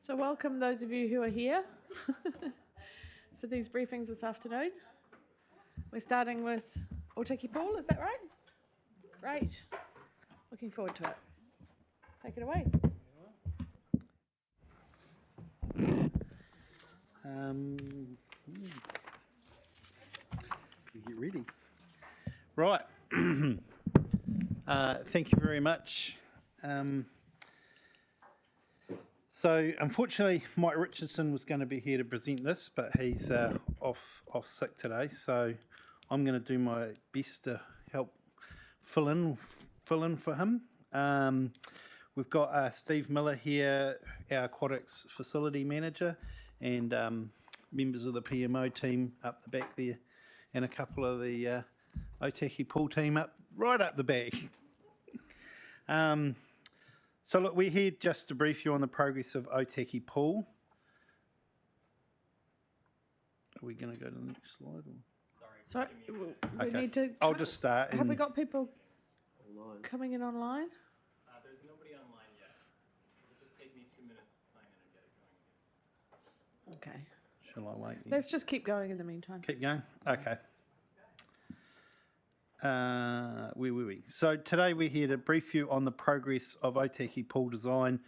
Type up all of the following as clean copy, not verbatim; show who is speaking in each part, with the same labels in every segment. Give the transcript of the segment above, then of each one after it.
Speaker 1: So welcome those of you who are here for these briefings this afternoon. We're starting with Ōtaki pool, is that right? Great. Looking forward to it. Take it away.
Speaker 2: Get ready. Right. Thank you very much. So unfortunately, Mike Richardson was going to be here to present this, but he's off sick today. So I'm going to do my best to help fill in for him. We've got Steve Miller here, our aquatics facility manager, and members of the PMO team up the back there, and a couple of the Ōtaki pool team right up the back. So look, we're here just to brief you on the progress of Ōtaki pool. Are we going to go to the next slide?
Speaker 1: Sorry, we
Speaker 2: Okay.
Speaker 1: need to...
Speaker 2: I'll just start.
Speaker 1: Have we got people coming in online?
Speaker 3: There's nobody online yet. It'll just take me 2 minutes to sign in and get it going again.
Speaker 1: Okay.
Speaker 2: Shall I wait?
Speaker 1: Let's just keep going in the meantime.
Speaker 2: Keep going? Okay. Where were we? So today we're here to brief you on the progress of Ōtaki pool design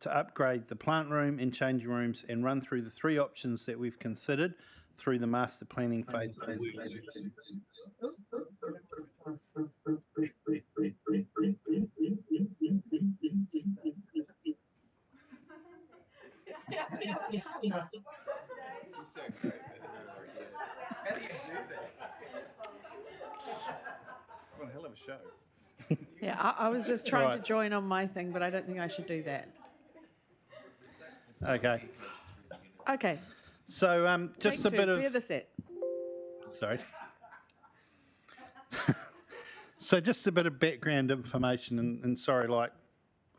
Speaker 2: to upgrade the plant room and changing rooms and run through the three options that we've considered through the master planning phase of the works.
Speaker 4: One hell of a show.
Speaker 1: Yeah, I was just trying to join on my thing, but I don't think I should do that.
Speaker 2: Okay.
Speaker 1: Okay.
Speaker 2: So just
Speaker 1: Take
Speaker 2: a bit
Speaker 1: two. Clear
Speaker 2: of...
Speaker 1: the set.
Speaker 2: Sorry. So just a bit of background information, and sorry, like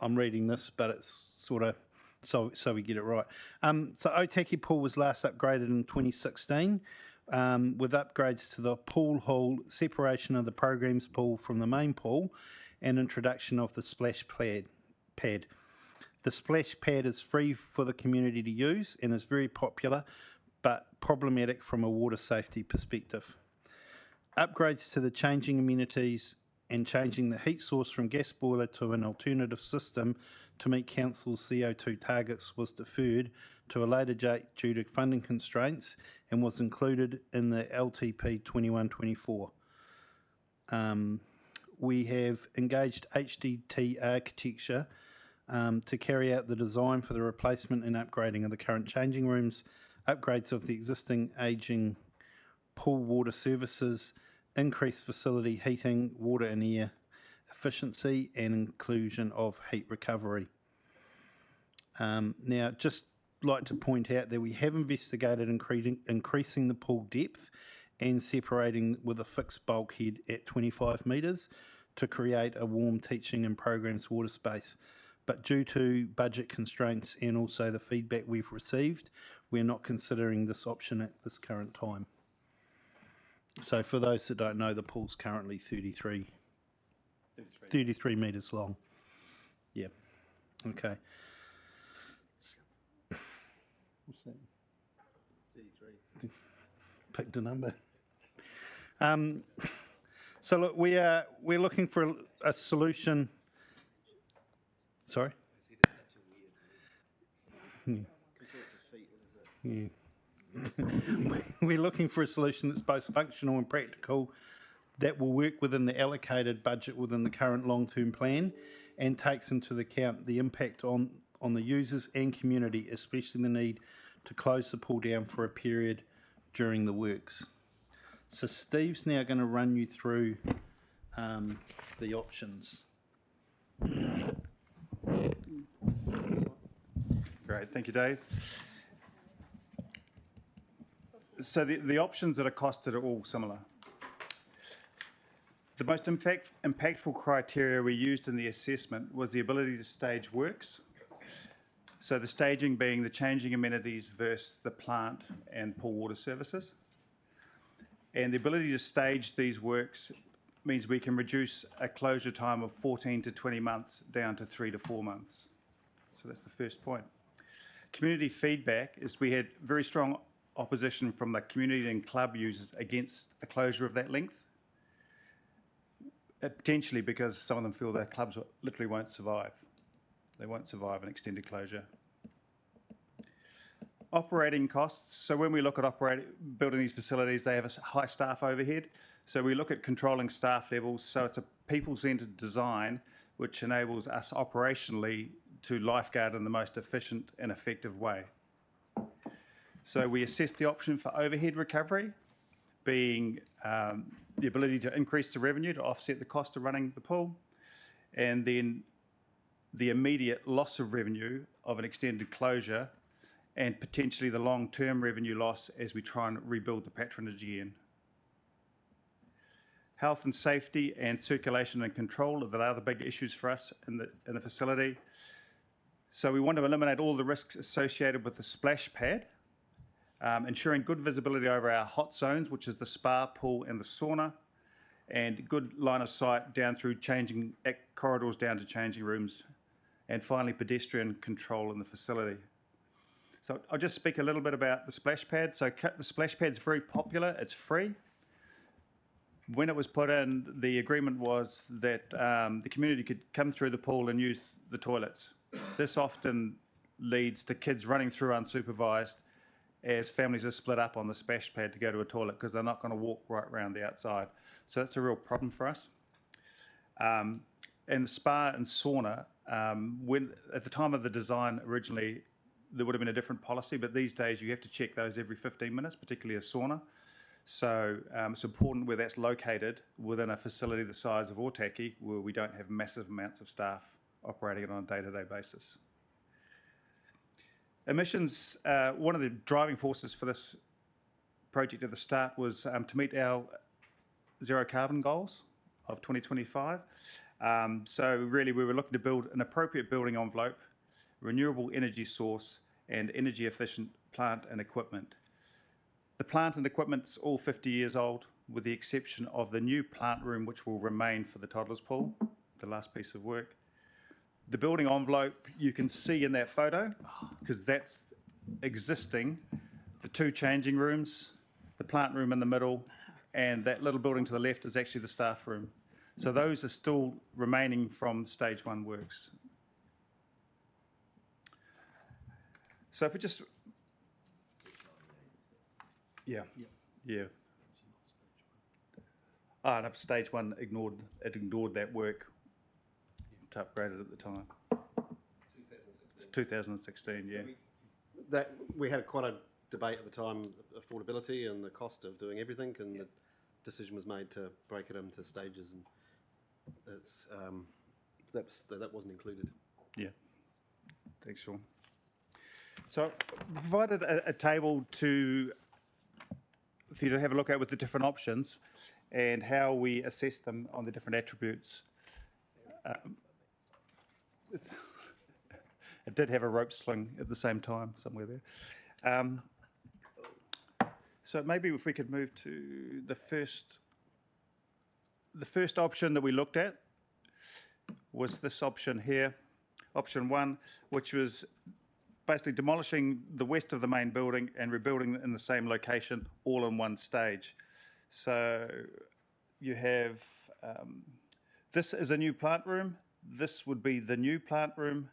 Speaker 2: I'm reading this, but it's sort of so we get it right. So Ōtaki pool was last upgraded in 2016 with upgrades to the pool hall, separation of the programs pool from the main pool, and introduction of the splash pad. The splash pad is free for the community to use and is very popular, but problematic from a water safety perspective. Upgrades to the changing amenities and changing the heat source from gas boiler to an alternative system to meet council's CO2 targets was deferred to a later date due to funding constraints and was included in the LTP 21-24. We have engaged HDT Architecture to carry out the design for the replacement and upgrading of the current changing rooms, upgrades of the existing ageing pool water services, increased facility heating, water and air efficiency, and inclusion of heat recovery. Now, just like to point out that we have investigated increasing the pool depth and separating with a fixed bulkhead at 25 metres to create a warm teaching and programs water space. But due to budget constraints and also the feedback we've received, we're not considering this option at this current time. So for those that don't know, the pool's currently 33 metres long. Yeah. Okay. What's that? 33. Picked a number. So look, we're looking for a solution. Sorry? Yeah. We're looking for a solution that's both functional and practical, that will work within the allocated budget within the current long-term plan and takes into account the impact on the users and community, especially the need to close the pool down for a period during the works. So Steve's now going to run you through the options.
Speaker 4: Great, thank you, Dave. So the options that are costed are all similar. The most impactful criteria we used in the assessment was the ability to stage works. So the staging being the changing amenities versus the plant and pool water services. And the ability to stage these works means we can reduce a closure time of 14 to 20 months down to 3 to 4 months. So that's the first point. Community feedback is we had very strong opposition from the community and club users against a closure of that length. Potentially because some of them feel their clubs literally won't survive. They won't survive an extended closure. Operating costs. So when we look at building these facilities, they have a high staff overhead. So we look at controlling staff levels. So it's a people-centered design which enables us operationally to lifeguard in the most efficient and effective way. So we assess the option for overhead recovery, being the ability to increase the revenue to offset the cost of running the pool, and then the immediate loss of revenue of an extended closure, and potentially the long-term revenue loss as we try and rebuild the patronage again. Health and safety and circulation and control are the other big issues for us in the facility. So we want to eliminate all the risks associated with the splash pad, ensuring good visibility over our hot zones, which is the spa, pool and the sauna, and good line of sight down through changing corridors down to changing rooms, and finally pedestrian control in the facility. So I'll just speak a little bit about the splash pad. So the splash pad's very popular, it's free. When it was put in, the agreement was that the community could come through the pool and use the toilets. This often leads to kids running through unsupervised as families are split up on the splash pad to go to a toilet because they're not going to walk right around the outside. So that's a real problem for us. And the spa and sauna, at the time of the design originally, there would have been a different policy, but these days you have to check those every 15 minutes, particularly a sauna. So it's important where that's located within a facility the size of Ōtaki, where we don't have massive amounts of staff operating it on a day-to-day basis. Emissions, one of the driving forces for this project at the start was to meet our zero carbon goals of 2025. So really we were looking to build an appropriate building envelope, renewable energy source and energy efficient plant and equipment. The plant and equipment's all 50 years old, with the exception of the new plant room, which will remain for the toddler's pool, the last piece of work. The building envelope you can see in that photo, because that's existing, the two changing rooms, the plant room in the middle, and that little building to the left is actually the staff room. So those are still remaining from stage one works. So if we just, yeah. And up stage one ignored that work to upgrade it at the time. 2016. It's 2016, yeah.
Speaker 5: That we had quite a debate at the time, affordability and the cost of doing everything, and the decision was made to break it into stages, and it's that wasn't included.
Speaker 4: Yeah. Thanks, Sean. So I provided a table for you to have a look at with the different options and how we assess them on the different attributes. It did have a rope sling at the same time somewhere there. So maybe if we could move to the first option that we looked at was this option here, option one, which was basically demolishing the west of the main building and rebuilding in the same location, all in one stage. So you have, this is a new plant room. This would be the new plant room.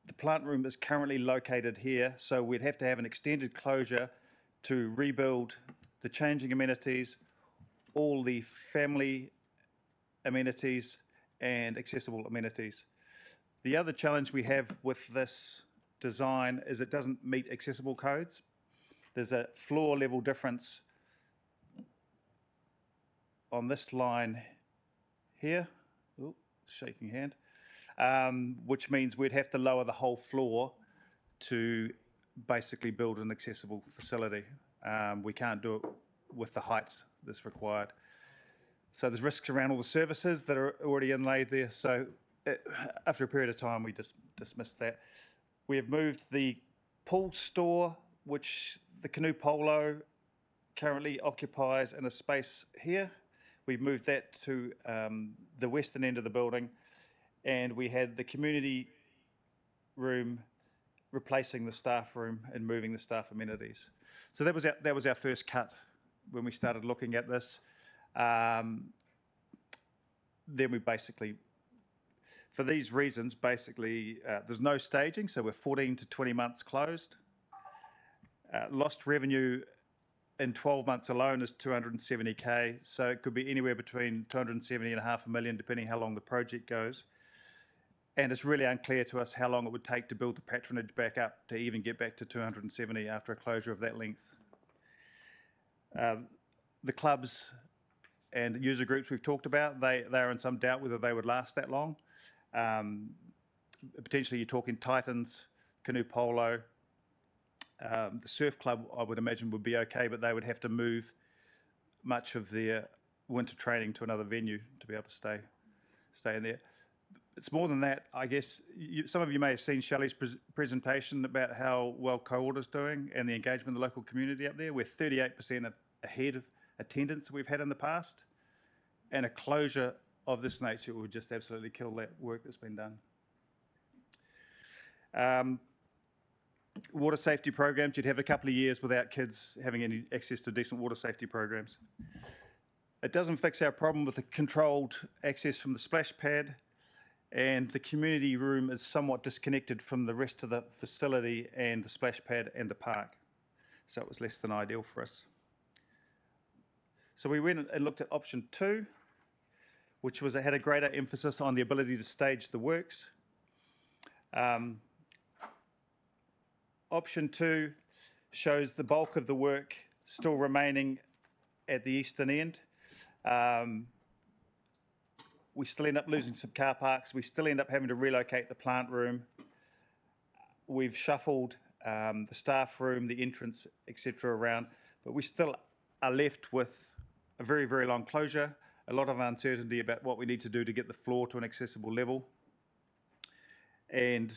Speaker 4: The plant room is currently located here, so we'd have to have an extended closure to rebuild the changing amenities, all the family amenities and accessible amenities. The other challenge we have with this design is it doesn't meet accessible codes. There's a floor level difference on this line here, shaking hand, which means we'd have to lower the whole floor to basically build an accessible facility. We can't do it with the height that's required. So there's risks around all the services that are already inlaid there. So after a period of time, we just dismissed that. We have moved the pool store, which the canoe polo currently occupies in a space here. We've moved that to the western end of the building, and we had the community room replacing the staff room and moving the staff amenities. So that was our first cut when we started looking at this. Then we basically, for these reasons, basically there's no staging, so we're 14 to 20 months closed. Lost revenue in 12 months alone is 270K, so it could be anywhere between 270 and half a million, depending how long the project goes. And it's really unclear to us how long it would take to build the patronage back up to even get back to 270 after a closure of that length. The clubs and user groups we've talked about, they are in some doubt whether they would last that long. Potentially you're talking Titans, Canoe Polo. The surf club, I would imagine, would be okay, but they would have to move much of their winter training to another venue to be able to stay in there. It's more than that, I guess. Some of you may have seen Shelley's presentation about how well Co-order's doing and the engagement of the local community up there. We're 38% ahead of attendance we've had in the past, and a closure of this nature would just absolutely kill that work that's been done. Water safety programs, you'd have a couple of years without kids having any access to decent water safety programs. It doesn't fix our problem with the controlled access from the splash pad, and the community room is somewhat disconnected from the rest of the facility and the splash pad and the park. So it was less than ideal for us. So we went and looked at option 2, which was it had a greater emphasis on the ability to stage the works. Option 2 shows the bulk of the work still remaining at the eastern end. We still end up losing some car parks. We still end up having to relocate the plant room. We've shuffled the staff room, the entrance, etc. around, but we still are left with a very, very long closure, a lot of uncertainty about what we need to do to get the floor to an accessible level, and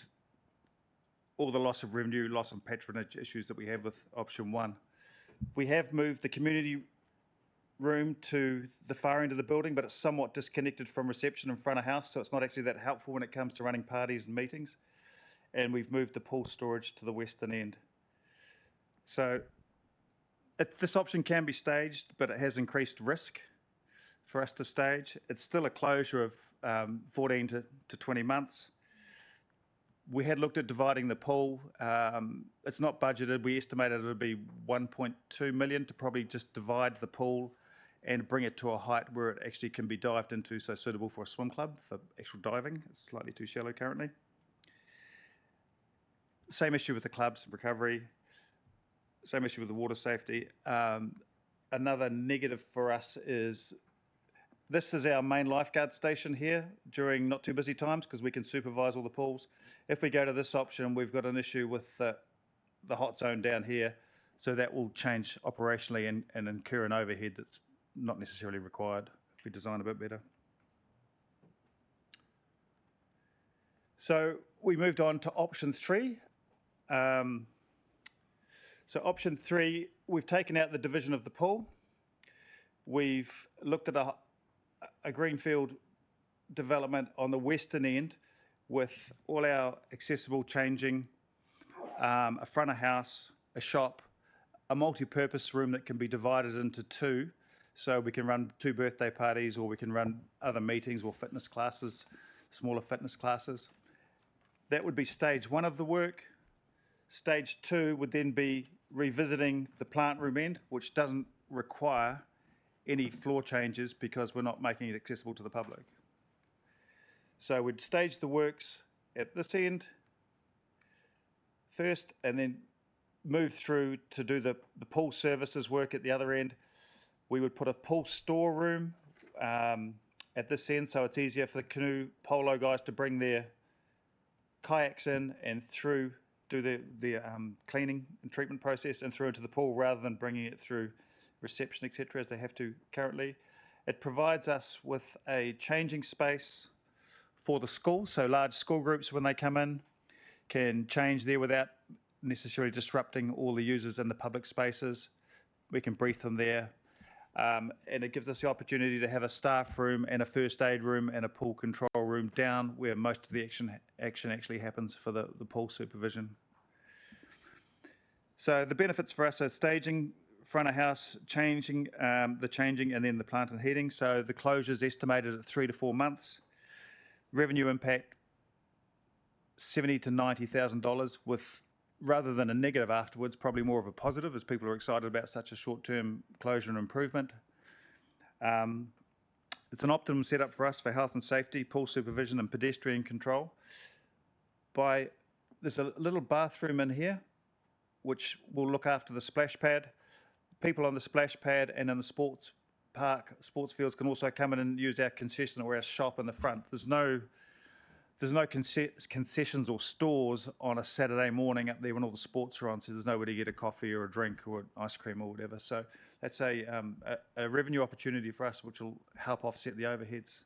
Speaker 4: all the loss of revenue, loss of patronage issues that we have with option 1. We have moved the community room to the far end of the building, but it's somewhat disconnected from reception and front of house, so it's not actually that helpful when it comes to running parties and meetings. And we've moved the pool storage to the western end. So this option can be staged, but it has increased risk for us to stage. It's still a closure of 14 to 20 months. We had looked at dividing the pool. It's not budgeted. We estimated it would be 1.2 million to probably just divide the pool and bring it to a height where it actually can be dived into, so suitable for a swim club for actual diving. It's slightly too shallow currently. Same issue with the clubs, recovery. Same issue with the water safety. Another negative for us is this is our main lifeguard station here during not too busy times because we can supervise all the pools. If we go to this option, we've got an issue with the hot zone down here, so that will change operationally and incur an overhead that's not necessarily required if we design a bit better. So we moved on to option 3. So option 3, we've taken out the division of the pool. We've looked at a greenfield development on the western end with all our accessible changing, a front of house, a shop, a multi-purpose room that can be divided into 2, so we can run 2 birthday parties, or we can run other meetings or fitness classes, smaller fitness classes. That would be stage 1 of the work. Stage 2 would then be revisiting the plant room end, which doesn't require any floor changes because we're not making it accessible to the public. So we'd stage the works at this end first, and then move through to do the pool services work at the other end. We would put a pool storeroom at this end, so it's easier for the canoe polo guys to bring their kayaks in and through, do the cleaning and treatment process and through into the pool rather than bringing it through reception, etc., as they have to currently. It provides us with a changing space for the school, so large school groups when they come in can change there without necessarily disrupting all the users in the public spaces. brief them there. And it gives us the opportunity to have a staff room and a first aid room and a pool control room down where most of the action actually happens for the pool supervision. So the benefits for us are staging, front of house, changing, and then the plant and heating. So the closure is estimated at 3 to 4 months. Revenue impact, $70,000 to $90,000 with, rather than a negative afterwards, probably more of a positive as people are excited about such a short-term closure and improvement. It's an optimum setup for us for health and safety, pool supervision and pedestrian control. There's a little bathroom in here which will look after the splash pad. People on the splash pad and in the sports fields can also come in and use our concession or our shop in the front. There's no concessions or stores on a Saturday morning up there when all the sports are on, so there's nowhere to get a coffee or a drink or ice cream or whatever. So that's a revenue opportunity for us, which will help offset the overheads.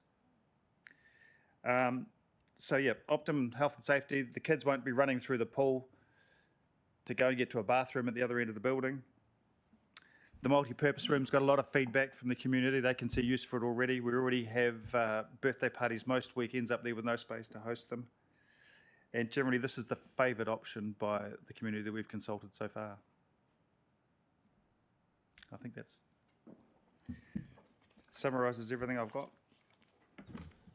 Speaker 4: So yeah, optimum health and safety. The kids won't be running through the pool to go and get to a bathroom at the other end of the building. The multi-purpose room's got a lot of feedback from the community. They can see use for it already. We already have birthday parties most weekends up there with no space to host them. And generally, this is the favoured option by the community that we've consulted so far. I think that summarises everything I've got.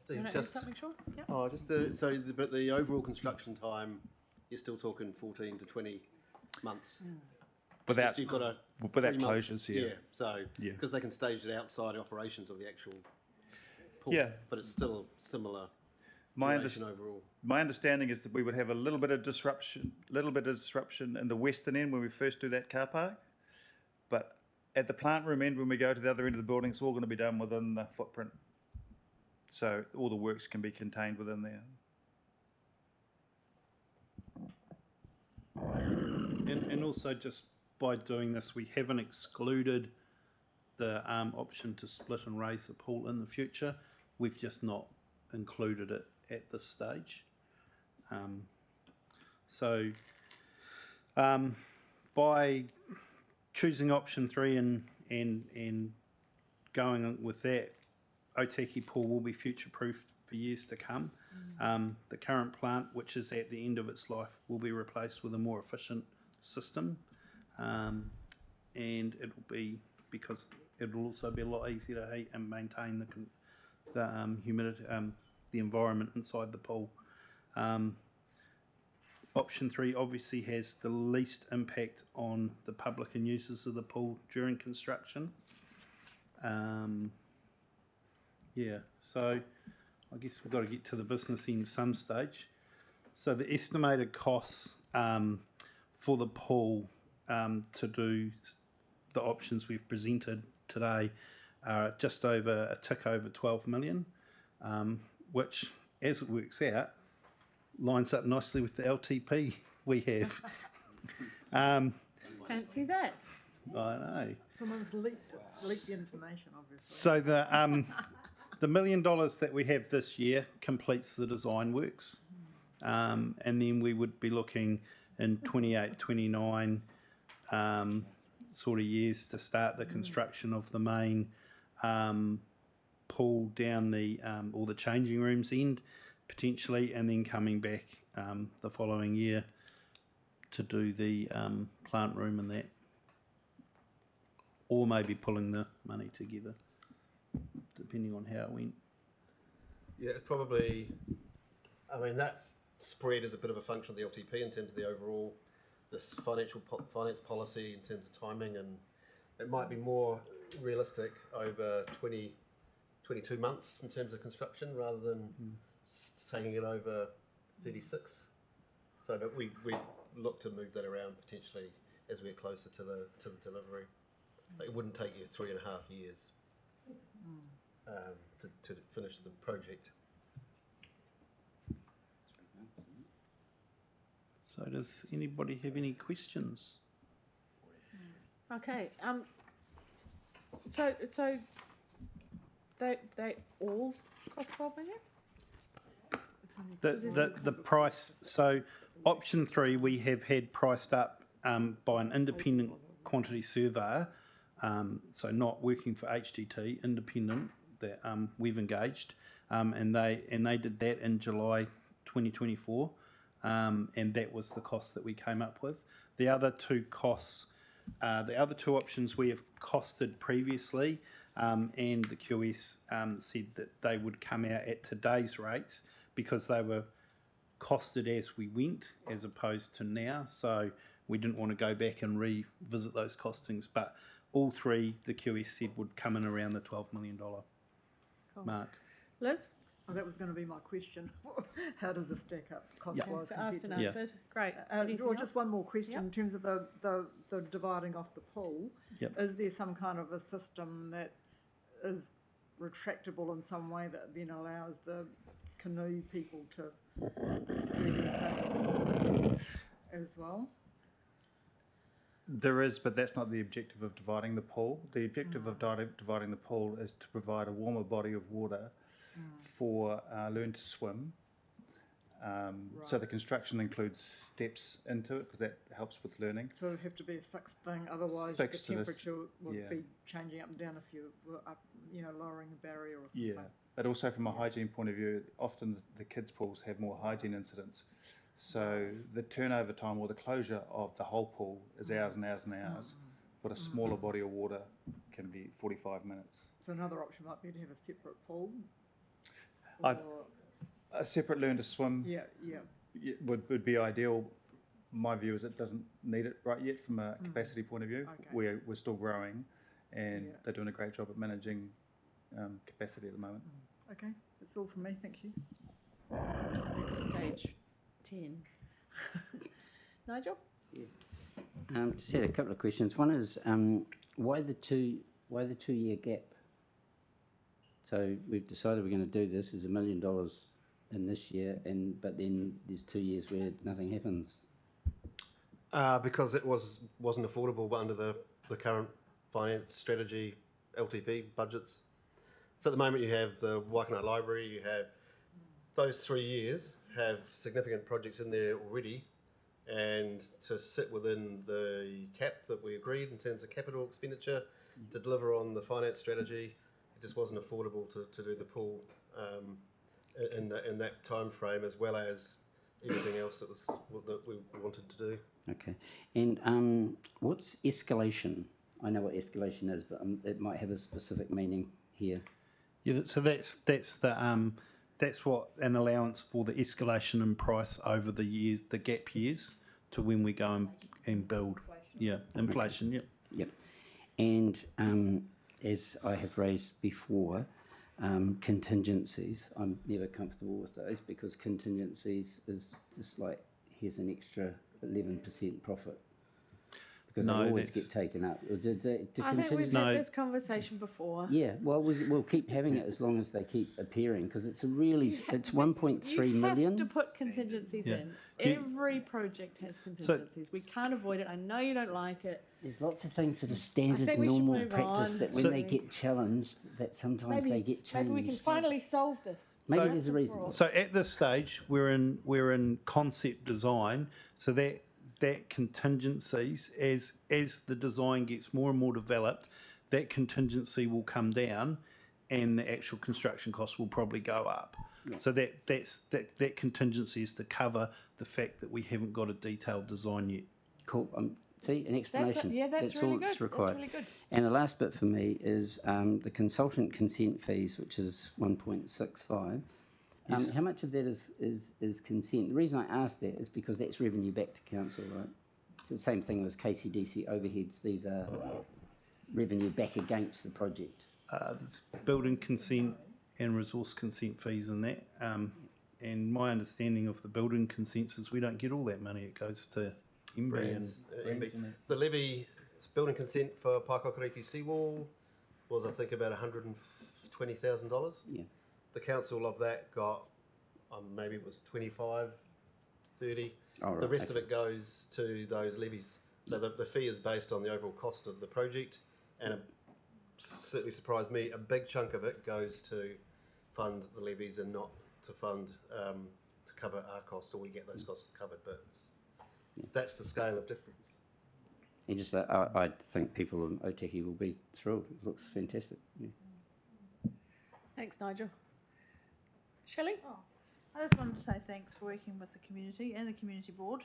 Speaker 1: You want to add something, Sean? Yep.
Speaker 5: But the overall construction time, you're still talking 14 to 20 months.
Speaker 4: Without
Speaker 5: You've got
Speaker 4: closures here.
Speaker 5: Yeah, so because they can stage it outside operations of the actual pool.
Speaker 4: Yeah.
Speaker 5: But it's still similar
Speaker 4: My
Speaker 5: overall.
Speaker 4: My understanding is that we would have a little bit of disruption in the western end when we first do that car park. But at the plant room end, when we go to the other end of the building, it's all going to be done within the footprint. So all the works can be contained within there.
Speaker 2: And also just by doing this, we haven't excluded the option to split and raise the pool in the future. We've just not included it at this stage. By choosing option 3 and going with that, Ōtaki pool will be future-proofed for years to come. The current plant, which is at the end of its life, will be replaced with a more efficient system. And it will be, because it will also be a lot easier to heat and maintain the humidity, the environment inside the pool. Option 3 obviously has the least impact on the public and users of the pool during construction. So I guess we've got to get to the business end some stage. So the estimated costs for the pool to do the options we've presented today are just over a tick over 12 million, which, as it works out, lines up nicely with the LTP we have.
Speaker 1: Fancy that.
Speaker 2: I know.
Speaker 6: Someone's leaked the information, obviously.
Speaker 2: So the $1 million that we have this year completes the design works, and then we would be looking in 28, 29 sort of years to start the construction of the main pool down all the changing rooms end potentially, and then coming back the following year to do the plant room and that, or maybe pulling the money together depending on how it went.
Speaker 5: Yeah, it's probably, I mean, that spread is a bit of a function of the LTP in terms of the overall this finance policy in terms of timing, and it might be more realistic over 22 months in terms of construction rather than taking it over 36. So that we look to move that around potentially as we get closer to the delivery. It wouldn't take you 3.5 years to finish the project.
Speaker 2: So does anybody have any questions?
Speaker 1: Okay. So they all cost 12 million?
Speaker 2: The price, so option 3 we have had priced up by an independent quantity surveyor so not working for HTT, independent, that we've engaged, and they did that in July 2024, and that was the cost that we came up with. The other two costs, the other two options we have costed previously, and the QS said that they would come out at today's rates because they were costed as we went as opposed to now, so we didn't want to go back and revisit those costings, but all three, the QS said, would come in around the $12 million mark.
Speaker 1: Liz?
Speaker 6: Oh, that was going to be my question. How does this stack up
Speaker 1: Okay,
Speaker 6: cost-wise?
Speaker 1: so asked and
Speaker 2: Yeah.
Speaker 1: answered. Great.
Speaker 6: Or
Speaker 1: Anything
Speaker 6: just one more question
Speaker 1: Yep.
Speaker 6: in terms of the dividing off the pool.
Speaker 2: Yep.
Speaker 6: Is there some kind of a system that is retractable in some way that then allows the canoe people to do their thing as well?
Speaker 4: There is, but that's not the objective of dividing the pool. The objective of dividing the pool is to provide a warmer body of water for learn to swim. So the construction includes steps into it because that helps with learning.
Speaker 6: So it would have to be a fixed thing, otherwise
Speaker 4: Fixed to
Speaker 6: the
Speaker 4: this-
Speaker 6: temperature would
Speaker 4: yeah.
Speaker 6: be changing up and down if you were up, lowering the barrier or something.
Speaker 4: Yeah, but also from a hygiene point of view, often the kids' pools have more hygiene incidents. So the turnover time or the closure of the whole pool is hours and hours and hours, but a smaller body of water can be 45 minutes.
Speaker 6: So another option might be to have a separate pool.
Speaker 4: I-
Speaker 6: Or-
Speaker 4: A separate learn to swim
Speaker 6: yeah.
Speaker 4: would be ideal. My view is it doesn't need it right yet from a capacity point of view.
Speaker 6: Okay.
Speaker 4: We're still growing, and
Speaker 6: Yeah.
Speaker 4: they're doing a great job at managing capacity at the moment.
Speaker 6: Okay, that's all from me. Thank you.
Speaker 1: Stage 10. Nigel?
Speaker 7: Just had a couple of questions. One is why the 2-year gap? So we've decided we're going to do this. There's $1 million in this year, but then there's 2 years where nothing happens.
Speaker 5: Because it wasn't affordable under the current finance strategy, LTP budgets. So at the moment you have the Waikanae Library, you have those 3 years have significant projects in there already, and to sit within the cap that we agreed in terms of capital expenditure to deliver on the finance strategy, it just wasn't affordable to do the pool in that time frame, as well as everything else that we wanted to do.
Speaker 7: Okay. And what's escalation? I know what escalation is, but it might have a specific meaning here.
Speaker 2: Yeah, so that's what an allowance for the escalation in price over the years, the gap years, to when we go and build. Yeah, inflation. Yep.
Speaker 7: Yep. And as I have raised before, contingencies. I'm never comfortable with those because contingencies is just like here's an extra 11% profit. Because
Speaker 2: No,
Speaker 7: they always
Speaker 2: that's-
Speaker 7: get taken up.
Speaker 1: I think we've
Speaker 2: No.
Speaker 1: had this conversation before.
Speaker 7: Yeah, well, we'll keep having it as long as they keep appearing because it's it's 1.3 million.
Speaker 1: You have to put contingencies
Speaker 2: Yeah.
Speaker 1: in.
Speaker 2: You-
Speaker 1: Every project has contingencies. We can't avoid it. I know you don't like it.
Speaker 7: There's lots of things that are standard
Speaker 1: think we should
Speaker 7: normal
Speaker 1: move
Speaker 7: practice
Speaker 1: on.
Speaker 7: that when
Speaker 2: So-
Speaker 7: they get challenged, that sometimes they get changed.
Speaker 1: Maybe we can finally solve this.
Speaker 7: Maybe
Speaker 2: So-
Speaker 7: there's a reason.
Speaker 2: So at this stage, we're in concept design. So that contingencies, as the design gets more and more developed, that contingency will come down, and the actual construction costs will probably go up.
Speaker 7: Yeah.
Speaker 2: So that contingency is to cover the fact that we haven't got a detailed design yet.
Speaker 7: Cool. See, an explanation.
Speaker 1: That's
Speaker 7: all
Speaker 1: really good.
Speaker 7: that's required.
Speaker 1: That's really good.
Speaker 7: And the last bit for me is the consultant consent fees, which is 1.65.
Speaker 2: Yes.
Speaker 7: How much of that is consent? The reason I ask that is because that's revenue back to council, right? It's the same thing as KCDC overheads. These are revenue back against the project.
Speaker 2: There's building consent and resource consent fees in that. And my understanding of the building consents is we don't get all that money. It goes to MB
Speaker 5: Brands,
Speaker 2: and
Speaker 5: MB. The levy building consent for Paikokariki seawall was, I think, about $120,000.
Speaker 7: Yeah.
Speaker 5: The council of that got maybe it was 25, 30.
Speaker 7: Oh, right,
Speaker 5: The rest of
Speaker 7: okay.
Speaker 5: it goes to those levies. So the fee is based on the overall cost of the project, and it certainly surprised me. A big chunk of it goes to fund the levies and not to fund to cover our costs, or we get those costs covered. But that's the scale of difference.
Speaker 7: And just, I think people in Ōtaki will be thrilled. It looks fantastic. Yeah.
Speaker 1: Thanks, Nigel. Shelley?
Speaker 8: Oh, I just wanted to say thanks for working with the community and the community board.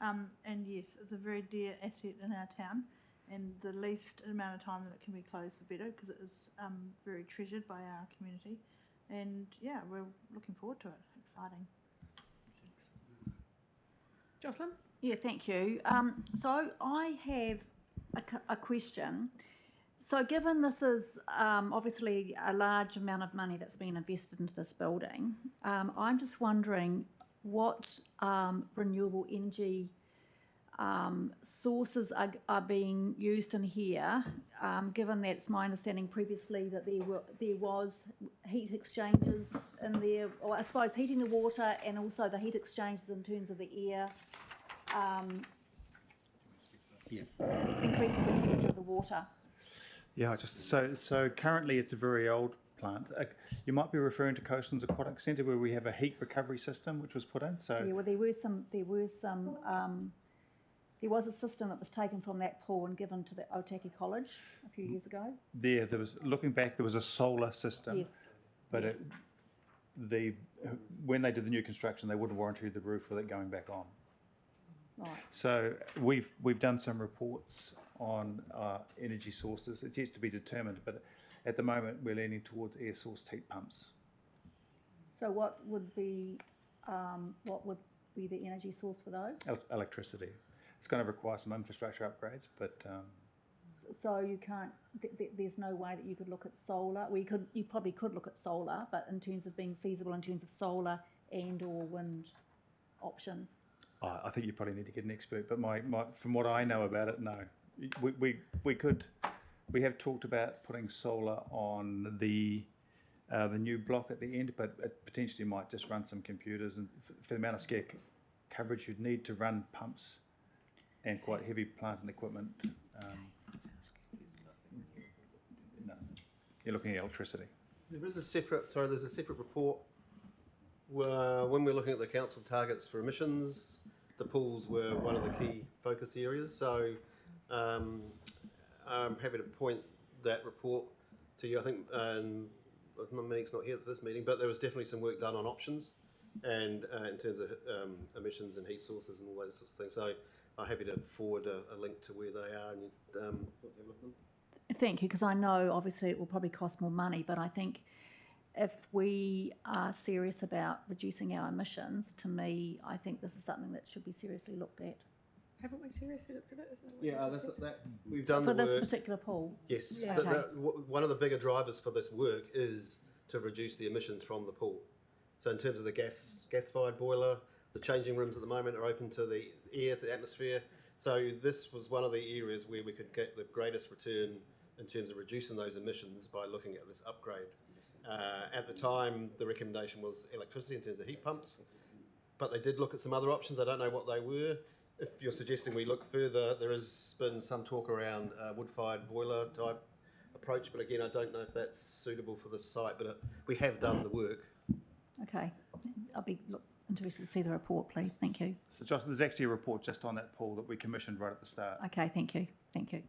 Speaker 8: And yes, it's a very dear asset in our town, and the least amount of time that it can be closed, the better, because it is very treasured by our community. And yeah, we're looking forward to it. Exciting.
Speaker 1: Jocelyn?
Speaker 9: Yeah, thank you. So I have a question. So given this is obviously a large amount of money that's been invested into this building, I'm just wondering what renewable energy sources are being used in here, given that it's my understanding previously that there was heat exchanges in there, or I suppose heating the water and also the heat exchanges in terms of the air, increasing the temperature of the water.
Speaker 4: Yeah, just so currently it's a very old plant. You might be referring to Coastlands Aquatic Centre where we have a heat recovery system which was put in. So
Speaker 9: Yeah, well, there was a system that was taken from that pool and given to the Ōtaki College a few years ago.
Speaker 4: there was, looking back, there was a solar system.
Speaker 9: Yes.
Speaker 4: But
Speaker 9: yes.
Speaker 4: when they did the new construction, they wouldn't warranty the roof with it going back on.
Speaker 9: Right.
Speaker 4: So we've done some reports on energy sources. It's yet to be determined, but at the moment we're leaning towards air source heat pumps.
Speaker 9: So what would be the energy source for those?
Speaker 4: Electricity. It's going to require some infrastructure upgrades, but
Speaker 9: So you can't. There's no way that you could look at solar. Well, you probably could look at solar, but in terms of being feasible, in terms of solar and/or wind options.
Speaker 4: I think you probably need to get an expert. But from what I know about it, no. We have talked about putting solar on the new block at the end, but it potentially might just run some computers, and for the amount of scare coverage you'd need to run pumps and quite heavy plant and equipment. No, you're looking at electricity.
Speaker 5: There's a separate report where, when we're looking at the council targets for emissions, the pools were one of the key focus areas. So I'm happy to point that report to you. I think Monique's not here at this meeting, but there was definitely some work done on options and in terms of emissions and heat sources and all those sorts of things. So I'm happy to forward a link to where they are and have a look at them.
Speaker 9: Thank you, because I know obviously it will probably cost more money, but I think if we are serious about reducing our emissions, to me, I think this is something that should be seriously looked at.
Speaker 1: Haven't we seriously looked at it? Isn't it?
Speaker 5: Yeah, we've done
Speaker 9: For
Speaker 5: the
Speaker 9: this
Speaker 5: work.
Speaker 9: particular pool?
Speaker 5: Yes.
Speaker 1: Yeah.
Speaker 9: Okay.
Speaker 5: One of the bigger drivers for this work is to reduce the emissions from the pool. So in terms of the gas-fired boiler, the changing rooms at the moment are open to the air, to the atmosphere. So this was one of the areas where we could get the greatest return in terms of reducing those emissions by looking at this upgrade. At the time, the recommendation was electricity in terms of heat pumps, but they did look at some other options. I don't know what they were. If you're suggesting we look further, there has been some talk around wood-fired boiler type approach, but again, I don't know if that's suitable for this site, but we have done the work.
Speaker 9: Okay. I'll be interested to see the report, please. Thank you.
Speaker 4: So Jocelyn, there's actually a report just on that pool that we commissioned right at the start.
Speaker 9: Okay, thank you. Thank you.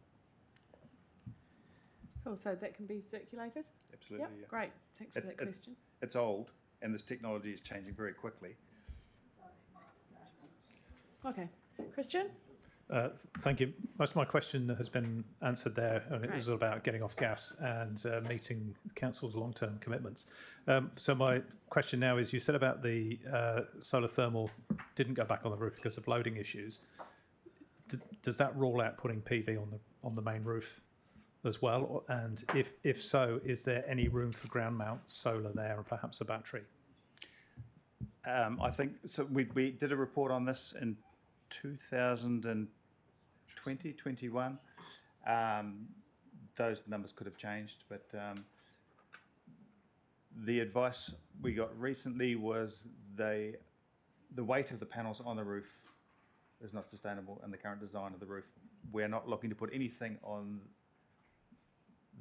Speaker 1: Cool, so that can be circulated?
Speaker 4: Absolutely.
Speaker 1: Yep,
Speaker 4: Yeah.
Speaker 1: great. Thanks for that question.
Speaker 4: It's old, and this technology is changing very quickly.
Speaker 1: Okay. Christian?
Speaker 10: Thank you. Most of my question has been answered there, and it was about getting off gas and meeting council's long-term commitments. So my question now is, you said about the solar thermal didn't go back on the roof because of loading issues. Does that rule out putting PV on the main roof as well? And if so, is there any room for ground mount solar there and perhaps a battery?
Speaker 4: I think so. We did a report on this in 2020, 21. Those numbers could have changed, but the advice we got recently was the weight of the panels on the roof is not sustainable in the current design of the roof. We're not looking to put anything on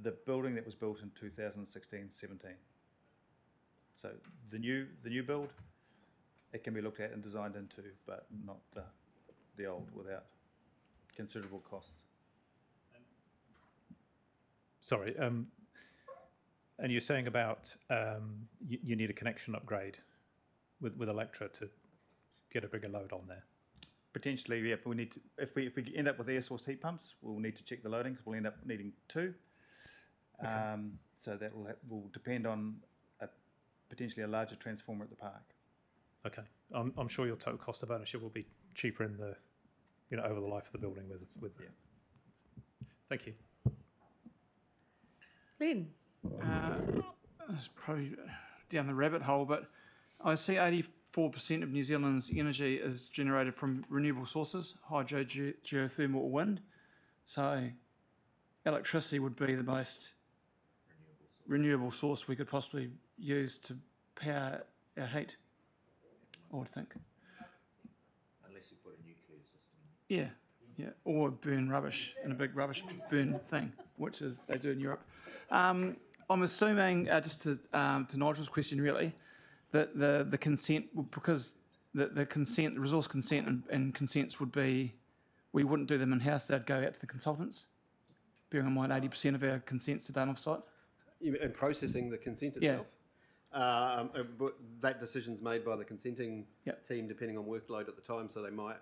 Speaker 4: the building that was built in 2016-17. So the new build, it can be looked at and designed into, but not the old without considerable costs.
Speaker 10: sorry. And you're saying about you need a connection upgrade with Electra to get a bigger load on there.
Speaker 4: Potentially, yeah, but we need to, if we end up with air source heat pumps, we'll need to check the loading, because we'll end up needing 2. So that will depend on potentially a larger transformer at the park.
Speaker 10: Okay, I'm sure your total cost of ownership will be cheaper in the, over the life of the building with.
Speaker 4: Yeah.
Speaker 10: Thank you.
Speaker 1: Lynn?
Speaker 11: It's probably down the rabbit hole, but I see 84% of New Zealand's energy is generated from renewable sources, hydro, geothermal or wind. So electricity would be the most renewable source we could possibly use to power our heat, I would think.
Speaker 12: Unless you put a nuclear system.
Speaker 11: Yeah, or burn rubbish in a big rubbish burn thing, which is they do in Europe. I'm assuming, just to Nigel's question really, that the consent, because the consent, the resource consent and consents would be, we wouldn't do them in-house, they'd go out to the consultants, bearing in mind 80% of our consents are done off-site.
Speaker 5: And processing the consent
Speaker 11: Yeah.
Speaker 5: itself. But that decision's made by the consenting
Speaker 11: Yep.
Speaker 5: team depending on workload at the time, so they might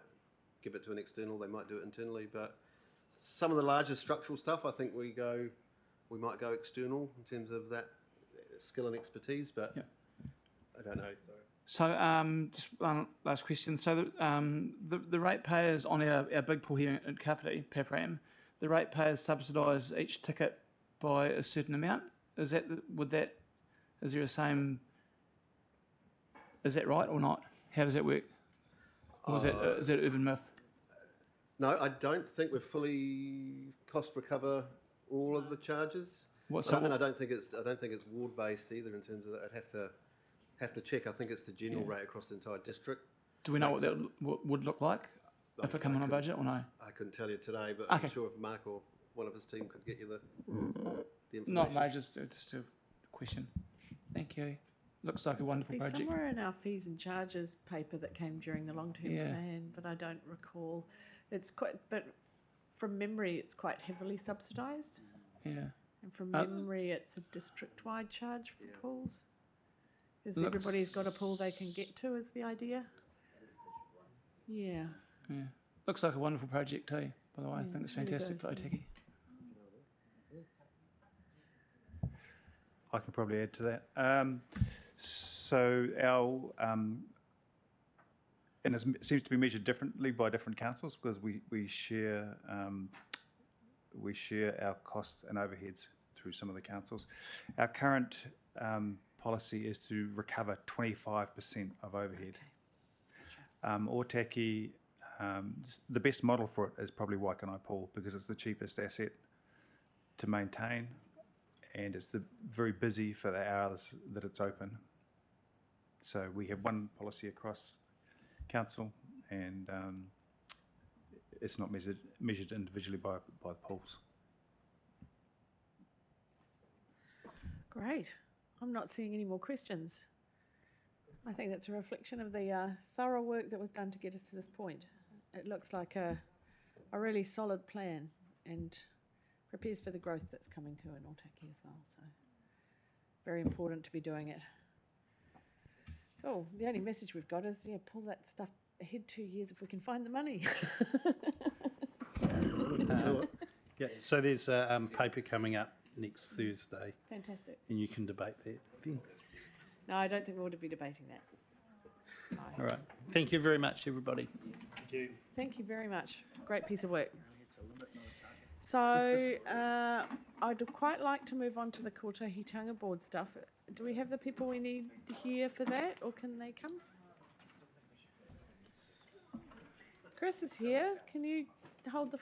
Speaker 5: give it to an external, they might do it internally, but some of the larger structural stuff, I think we might go external in terms of that skill and expertise, but
Speaker 11: Yep.
Speaker 5: I don't know.
Speaker 11: So just one last question. So the ratepayers on our big pool here at Kapiti, Papram, the ratepayers subsidise each ticket by a certain amount. Is that is there a same? Is that right or not? How does that work? Or is that urban myth?
Speaker 5: No, I don't think we fully cost recover all of the charges. And I don't think it's ward based either in terms of that. I'd have to check. I think it's the general rate across the entire district.
Speaker 11: Do we know what that would look like if it came on a budget or no?
Speaker 5: I couldn't tell you today, but
Speaker 11: Okay.
Speaker 5: I'm sure if Mark or one of his team could get you the information.
Speaker 11: Not major, just a question. Thank you. Looks like a wonderful
Speaker 1: Be
Speaker 11: project.
Speaker 1: somewhere in our fees and charges paper that came during the long-term
Speaker 11: Yeah.
Speaker 1: plan, but I don't recall. It's quite, but from memory, it's quite heavily subsidised.
Speaker 11: Yeah.
Speaker 1: And from
Speaker 11: Uh,
Speaker 1: memory, it's a district-wide charge for pools. Because
Speaker 11: Looks-
Speaker 1: everybody's got a pool they can get to, is the idea. Yeah.
Speaker 11: Yeah. Looks like a wonderful project too, by the way. I
Speaker 1: Yeah,
Speaker 11: think
Speaker 1: it's
Speaker 11: it's
Speaker 1: really
Speaker 11: fantastic
Speaker 1: good,
Speaker 11: for Ōtaki.
Speaker 4: I can probably add to that. So our, and it seems to be measured differently by different councils, because we share our costs and overheads through some of the councils. Our current policy is to recover 25% of overhead. Ōtaki, the best model for it is probably Waikanae Pool, because it's the cheapest asset to maintain, and it's very busy for the hours that it's open. So we have one policy across council, and it's not measured individually by the pools.
Speaker 1: Great. I'm not seeing any more questions. I think that's a reflection of the thorough work that was done to get us to this point. It looks like a really solid plan and prepares for the growth that's coming to in Ōtaki as well. So very important to be doing it. Oh, the only message we've got is, pull that stuff ahead 2 years if we can find the money.
Speaker 2: Yeah, so there's a paper coming up next Thursday,
Speaker 1: Fantastic.
Speaker 2: and you can debate that then.
Speaker 1: No, I don't think we ought to be debating that. No.
Speaker 2: All right. Thank you very much, everybody. Thank you.
Speaker 1: Thank you very much. Great piece of work. So I'd quite like to move on to the Kotahitanga board stuff. Do we have the people we need here for that, or can they come? Chris is here. Can you hold the